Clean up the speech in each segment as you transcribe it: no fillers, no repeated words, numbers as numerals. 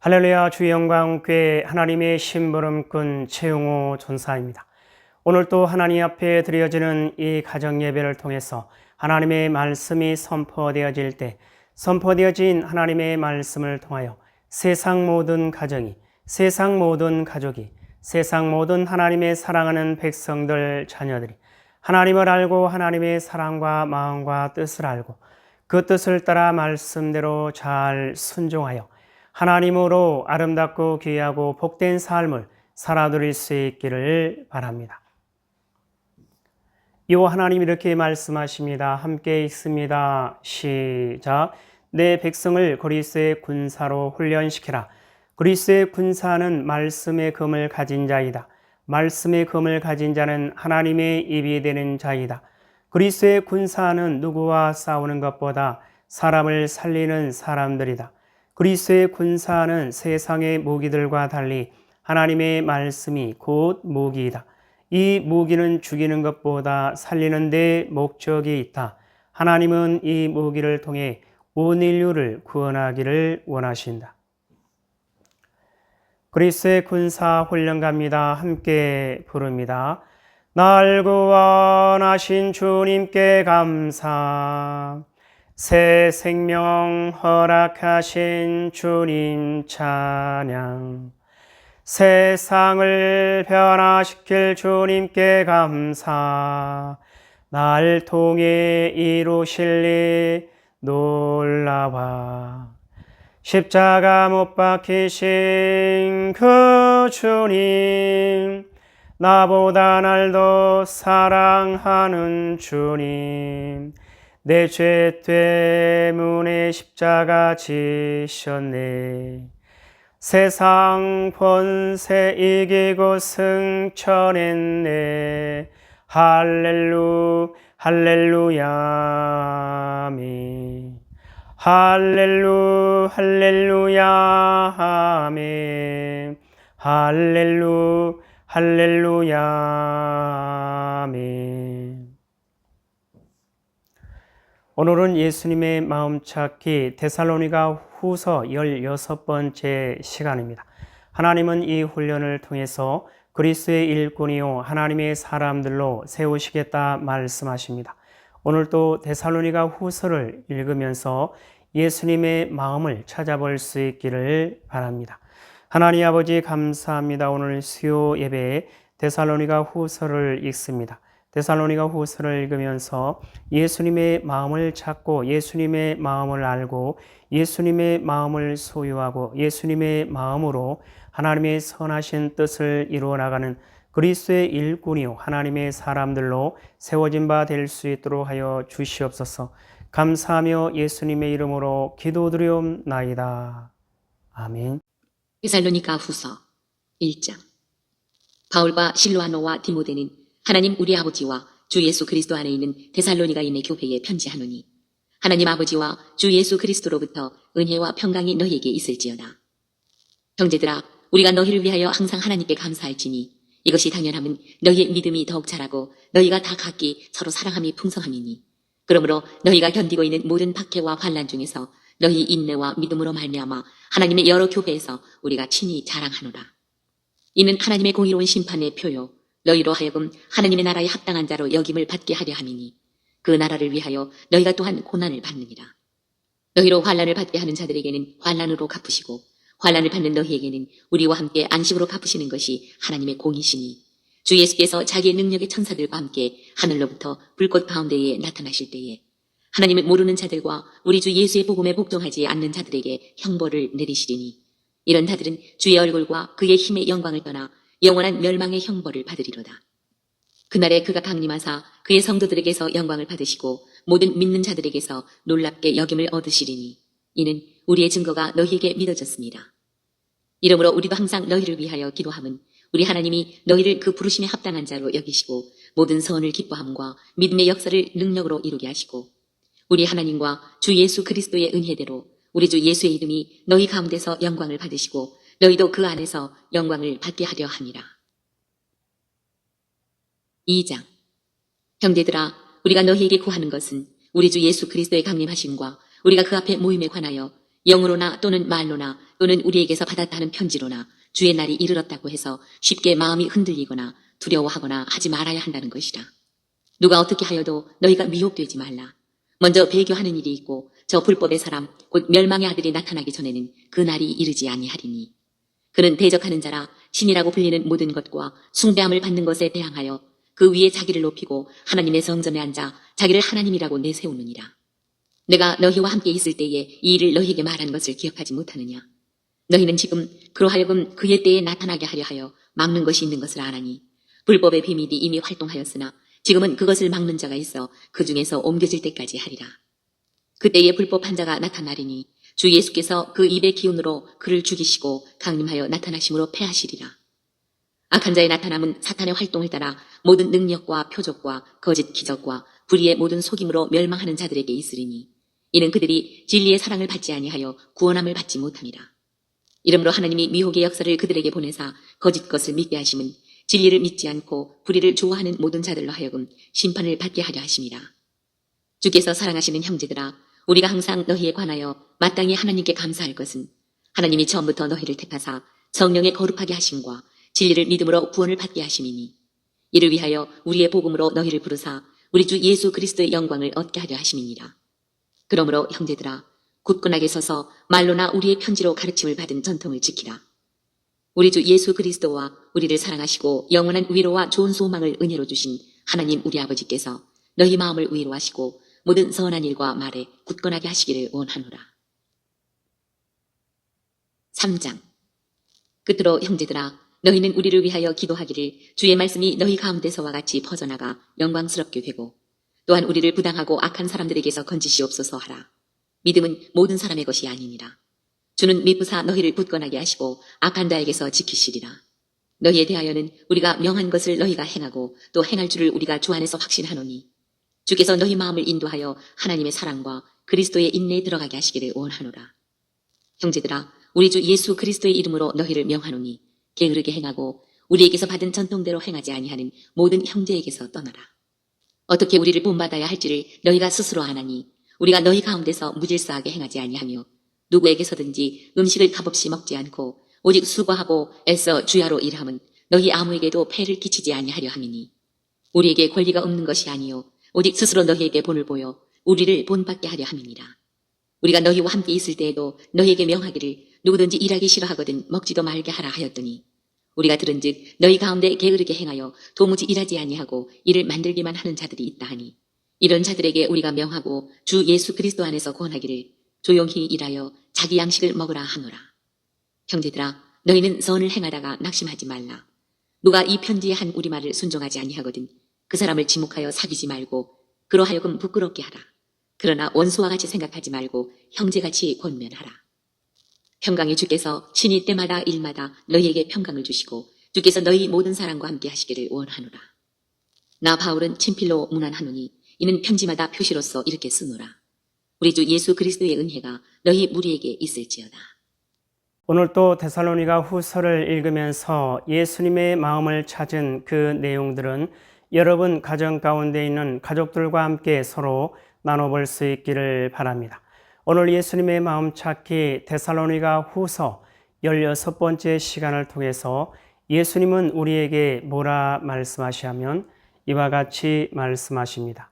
할렐루야. 주의 영광교회 하나님의 심부름꾼 최용호 전사입니다. 오늘 또 하나님 앞에 드려지는 이 가정 예배를 통해서 하나님의 말씀이 선포되어질 때 선포되어진 하나님의 말씀을 통하여 세상 모든 가정이, 세상 모든 가족이, 세상 모든 하나님의 사랑하는 백성들 자녀들이 하나님을 알고 하나님의 사랑과 마음과 뜻을 알고 그 뜻을 따라 말씀대로 잘 순종하여 하나님으로 아름답고 귀하고 복된 삶을 살아드릴 수 있기를 바랍니다. 요 하나님 이렇게 말씀하십니다. 함께 읽습니다. 시작. 내 백성을 그리스도의 군사로 훈련시키라. 그리스도의 군사는 말씀의 금을 가진 자이다. 말씀의 금을 가진 자는 하나님의 입이 되는 자이다. 그리스도의 군사는 누구와 싸우는 것보다 사람을 살리는 사람들이다. 그리스도의 군사는 세상의 무기들과 달리 하나님의 말씀이 곧 무기이다. 이 무기는 죽이는 것보다 살리는 데 목적이 있다. 하나님은 이 무기를 통해 온 인류를 구원하기를 원하신다. 그리스도의 군사 훈련갑니다. 함께 부릅니다. 날 구원하신 주님께 감사. 새 생명 허락하신 주님 찬양. 세상을 변화시킬 주님께 감사. 날 통해 이루실 일 놀라와. 십자가 못 박히신 그 주님, 나보다 날 더 사랑하는 주님, 내 죄 때문에 십자가 지셨네. 세상 권세 이기고 승천했네. 할렐루야 아멘. 할렐루야 아멘. 할렐루야 아멘. 오늘은 예수님의 마음 찾기 데살로니가 후서 16번째 시간입니다. 하나님은 이 훈련을 통해서 그리스도의 일꾼이요 하나님의 사람들로 세우시겠다 말씀하십니다. 오늘 또 데살로니가 후서를 읽으면서 예수님의 마음을 찾아볼 수 있기를 바랍니다. 하나님 아버지 감사합니다. 오늘 수요 예배에 데살로니가 후서를 읽습니다. 데살로니가 후서를 읽으면서 예수님의 마음을 찾고 예수님의 마음을 알고 예수님의 마음을 소유하고 예수님의 마음으로 하나님의 선하신 뜻을 이루어 나가는 그리스도의 일꾼이요 하나님의 사람들로 세워진 바 될 수 있도록 하여 주시옵소서. 감사하며 예수님의 이름으로 기도드리옵나이다. 아멘. 데살로니가 후서 1장. 바울과 실로아노와 디모데는 하나님 우리 아버지와 주 예수 그리스도 안에 있는 데살로니가인의 교회에 편지하노니 하나님 아버지와 주 예수 그리스도로부터 은혜와 평강이 너희에게 있을지어다. 형제들아, 우리가 너희를 위하여 항상 하나님께 감사할지니 이것이 당연함은 너희의 믿음이 더욱 자라고 너희가 다 각기 서로 사랑함이 풍성함이니 그러므로 너희가 견디고 있는 모든 박해와 환난 중에서 너희 인내와 믿음으로 말미암아 하나님의 여러 교회에서 우리가 친히 자랑하노라. 이는 하나님의 공의로운 심판의 표요 너희로 하여금 하나님의 나라에 합당한 자로 여김을 받게 하려 함이니 그 나라를 위하여 너희가 또한 고난을 받느니라. 너희로 환난을 받게 하는 자들에게는 환난으로 갚으시고 환난을 받는 너희에게는 우리와 함께 안식으로 갚으시는 것이 하나님의 공이시니 주 예수께서 자기의 능력의 천사들과 함께 하늘로부터 불꽃 가운데에 나타나실 때에 하나님을 모르는 자들과 우리 주 예수의 복음에 복종하지 않는 자들에게 형벌을 내리시리니 이런 자들은 주의 얼굴과 그의 힘의 영광을 떠나 영원한 멸망의 형벌을 받으리로다. 그날에 그가 강림하사 그의 성도들에게서 영광을 받으시고 모든 믿는 자들에게서 놀랍게 여김을 얻으시리니 이는 우리의 증거가 너희에게 믿어졌습니다. 이러므로 우리도 항상 너희를 위하여 기도함은 우리 하나님이 너희를 그 부르심에 합당한 자로 여기시고 모든 선을 기뻐함과 믿음의 역사를 능력으로 이루게 하시고 우리 하나님과 주 예수 그리스도의 은혜대로 우리 주 예수의 이름이 너희 가운데서 영광을 받으시고 너희도 그 안에서 영광을 받게 하려 함이라. 2장. 형제들아, 우리가 너희에게 구하는 것은 우리 주 예수 그리스도의 강림하심과 우리가 그 앞에 모임에 관하여 영으로나 또는 말로나 또는 우리에게서 받았다는 편지로나 주의 날이 이르렀다고 해서 쉽게 마음이 흔들리거나 두려워하거나 하지 말아야 한다는 것이라. 누가 어떻게 하여도 너희가 미혹되지 말라. 먼저 배교하는 일이 있고 저 불법의 사람 곧 멸망의 아들이 나타나기 전에는 그 날이 이르지 아니하리니. 그는 대적하는 자라 신이라고 불리는 모든 것과 숭배함을 받는 것에 대항하여 그 위에 자기를 높이고 하나님의 성전에 앉아 자기를 하나님이라고 내세우느니라. 내가 너희와 함께 있을 때에 이 일을 너희에게 말한 것을 기억하지 못하느냐. 너희는 지금 그러하여금 그의 때에 나타나게 하려 하여 막는 것이 있는 것을 아나니 불법의 비밀이 이미 활동하였으나 지금은 그것을 막는 자가 있어 그 중에서 옮겨질 때까지 하리라. 그때에 불법한 자가 나타나리니 주 예수께서 그 입의 기운으로 그를 죽이시고 강림하여 나타나심으로 패하시리라. 악한 자의 나타남은 사탄의 활동을 따라 모든 능력과 표적과 거짓 기적과 불의의 모든 속임으로 멸망하는 자들에게 있으리니 이는 그들이 진리의 사랑을 받지 아니하여 구원함을 받지 못함이라. 이러므로 하나님이 미혹의 역사를 그들에게 보내사 거짓 것을 믿게 하심은 진리를 믿지 않고 불의를 좋아하는 모든 자들로 하여금 심판을 받게 하려 하심이라. 주께서 사랑하시는 형제들아, 우리가 항상 너희에 관하여 마땅히 하나님께 감사할 것은 하나님이 처음부터 너희를 택하사 성령의 거룩하게 하심과 진리를 믿음으로 구원을 받게 하심이니 이를 위하여 우리의 복음으로 너희를 부르사 우리 주 예수 그리스도의 영광을 얻게 하려 하심이니라. 그러므로 형제들아, 굳건하게 서서 말로나 우리의 편지로 가르침을 받은 전통을 지키라. 우리 주 예수 그리스도와 우리를 사랑하시고 영원한 위로와 좋은 소망을 은혜로 주신 하나님 우리 아버지께서 너희 마음을 위로하시고 모든 선한 일과 말에 굳건하게 하시기를 원하노라. 3장. 끝으로 형제들아, 너희는 우리를 위하여 기도하기를 주의 말씀이 너희 가운데서와 같이 퍼져나가 영광스럽게 되고 또한 우리를 부당하고 악한 사람들에게서 건지시옵소서 하라. 믿음은 모든 사람의 것이 아니니라. 주는 미쁘사 너희를 굳건하게 하시고 악한 자에게서 지키시리라. 너희에 대하여는 우리가 명한 것을 너희가 행하고 또 행할 줄을 우리가 주 안에서 확신하노니 주께서 너희 마음을 인도하여 하나님의 사랑과 그리스도의 인내에 들어가게 하시기를 원하노라. 형제들아, 우리 주 예수 그리스도의 이름으로 너희를 명하노니 게으르게 행하고 우리에게서 받은 전통대로 행하지 아니하는 모든 형제에게서 떠나라. 어떻게 우리를 본받아야 할지를 너희가 스스로 아나니 우리가 너희 가운데서 무질서하게 행하지 아니하며 누구에게서든지 음식을 값없이 먹지 않고 오직 수고하고 애써 주야로 일함은 너희 아무에게도 폐를 끼치지 아니하려 함이니 우리에게 권리가 없는 것이 아니요 오직 스스로 너희에게 본을 보여 우리를 본받게 하려 함이니라. 우리가 너희와 함께 있을 때에도 너희에게 명하기를 누구든지 일하기 싫어하거든 먹지도 말게 하라 하였더니 우리가 들은즉 너희 가운데 게으르게 행하여 도무지 일하지 아니하고 일을 만들기만 하는 자들이 있다 하니 이런 자들에게 우리가 명하고 주 예수 그리스도 안에서 권하기를 조용히 일하여 자기 양식을 먹으라 하노라. 형제들아, 너희는 선을 행하다가 낙심하지 말라. 누가 이 편지에 한 우리말을 순종하지 아니하거든 그 사람을 지목하여 사귀지 말고 그러하여금 부끄럽게 하라. 그러나 원수와 같이 생각하지 말고 형제같이 권면하라. 평강의 주께서 신이 때마다 일마다 너희에게 평강을 주시고 주께서 너희 모든 사람과 함께 하시기를 원하노라. 나 바울은 친필로 문안하노니 이는 편지마다 표시로서 이렇게 쓰노라. 우리 주 예수 그리스도의 은혜가 너희 무리에게 있을지어다. 오늘 또 데살로니가 후서를 읽으면서 예수님의 마음을 찾은 그 내용들은 여러분 가정 가운데 있는 가족들과 함께 서로 나눠볼 수 있기를 바랍니다. 오늘 예수님의 마음 찾기 데살로니가 후서 16번째 시간을 통해서 예수님은 우리에게 뭐라 말씀하시냐면 이와 같이 말씀하십니다.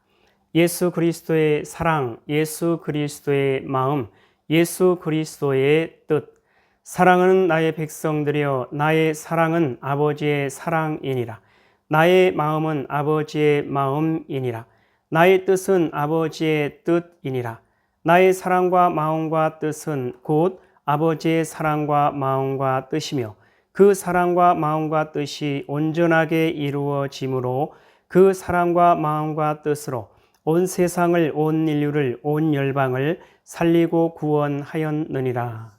예수 그리스도의 사랑, 예수 그리스도의 마음, 예수 그리스도의 뜻. 사랑은 나의 백성들이여 나의 사랑은 아버지의 사랑이니라. 나의 마음은 아버지의 마음이니라. 나의 뜻은 아버지의 뜻이니라. 나의 사랑과 마음과 뜻은 곧 아버지의 사랑과 마음과 뜻이며 그 사랑과 마음과 뜻이 온전하게 이루어지므로 그 사랑과 마음과 뜻으로 온 세상을 온 인류를 온 열방을 살리고 구원하였느니라.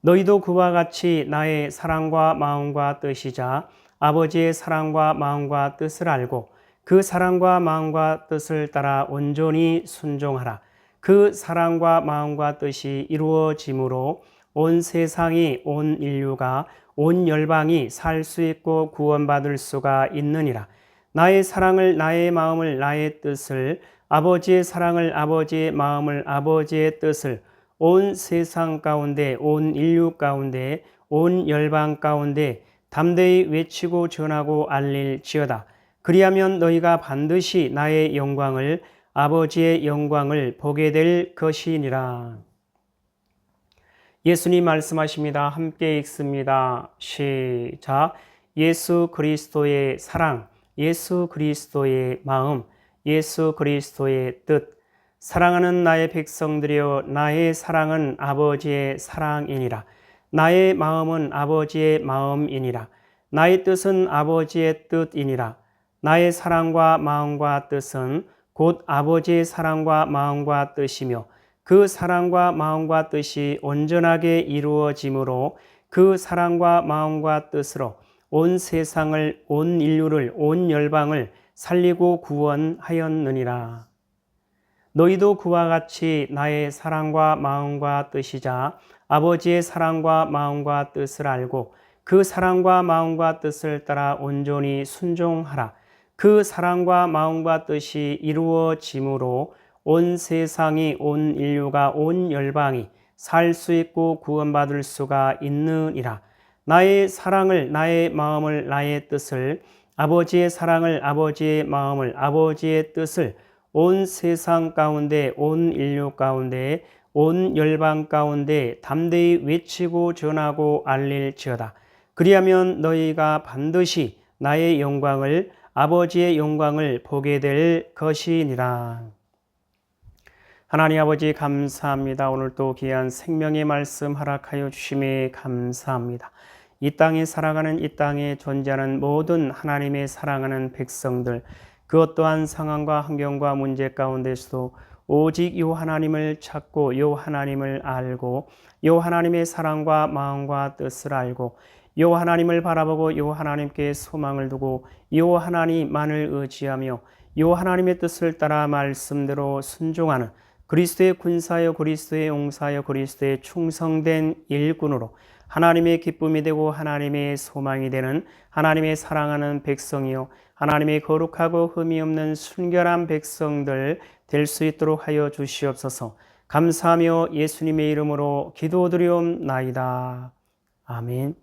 너희도 그와 같이 나의 사랑과 마음과 뜻이자 아버지의 사랑과 마음과 뜻을 알고 그 사랑과 마음과 뜻을 따라 온전히 순종하라. 그 사랑과 마음과 뜻이 이루어짐으로 온 세상이 온 인류가 온 열방이 살 수 있고 구원받을 수가 있느니라. 나의 사랑을 나의 마음을 나의 뜻을 아버지의 사랑을 아버지의 마음을 아버지의 뜻을 온 세상 가운데, 온 인류 가운데, 온 열방 가운데 담대히 외치고 전하고 알릴지어다. 그리하면 너희가 반드시 나의 영광을, 아버지의 영광을 보게 될 것이니라. 예수님 말씀하십니다. 함께 읽습니다. 시작. 예수 그리스도의 사랑, 예수 그리스도의 마음, 예수 그리스도의 뜻. 사랑하는 나의 백성들이여, 나의 사랑은 아버지의 사랑이니라. 나의 마음은 아버지의 마음이니라. 나의 뜻은 아버지의 뜻이니라. 나의 사랑과 마음과 뜻은 곧 아버지의 사랑과 마음과 뜻이며, 그 사랑과 마음과 뜻이 온전하게 이루어짐으로 그 사랑과 마음과 뜻으로 온 세상을, 온 인류를, 온 열방을 살리고 구원하였느니라. 너희도 그와 같이 나의 사랑과 마음과 뜻이자 아버지의 사랑과 마음과 뜻을 알고 그 사랑과 마음과 뜻을 따라 온전히 순종하라. 그 사랑과 마음과 뜻이 이루어짐으로 온 세상이, 온 인류가, 온 열방이 살 수 있고 구원받을 수가 있느니라. 나의 사랑을, 나의 마음을, 나의 뜻을, 아버지의 사랑을, 아버지의 마음을, 아버지의 뜻을 온 세상 가운데, 온 인류 가운데, 온 열방 가운데 담대히 외치고 전하고 알릴지어다. 그리하면 너희가 반드시 나의 영광을, 아버지의 영광을 보게 될 것이니라. 하나님 아버지 감사합니다. 오늘 또 귀한 생명의 말씀 허락하여 주심에 감사합니다. 이 땅에 살아가는, 이 땅에 존재하는 모든 하나님의 사랑하는 백성들, 그 어떠한 상황과 환경과 문제 가운데서도 오직 요 하나님을 찾고 요 하나님을 알고 요 하나님의 사랑과 마음과 뜻을 알고 요 하나님을 바라보고 요 하나님께 소망을 두고 요 하나님만을 의지하며 요 하나님의 뜻을 따라 말씀대로 순종하는 그리스도의 군사여, 그리스도의 용사여, 그리스도의 충성된 일꾼으로 하나님의 기쁨이 되고 하나님의 소망이 되는 하나님의 사랑하는 백성이요, 하나님의 거룩하고 흠이 없는 순결한 백성들 될 수 있도록 하여 주시옵소서. 감사하며 예수님의 이름으로 기도드리옵나이다. 아멘.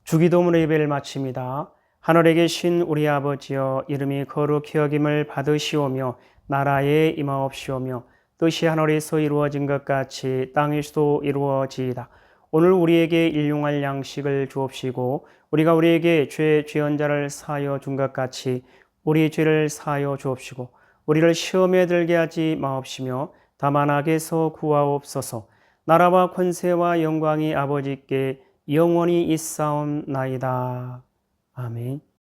주기도문의 예배를 마칩니다. 하늘에 계신 우리 아버지여, 이름이 거룩히 여김을 받으시오며 나라에 임하옵시오며 뜻이 하늘에서 이루어진 것 같이 땅에서도 이루어지이다. 오늘 우리에게 일용할 양식을 주옵시고 우리가 우리에게 죄한 자를 사하여 준 것 같이 우리 죄를 사하여 주옵시고 우리를 시험에 들게 하지 마옵시며 다만 악에서 구하옵소서. 나라와 권세와 영광이 아버지께 영원히 있사옵나이다. 아멘.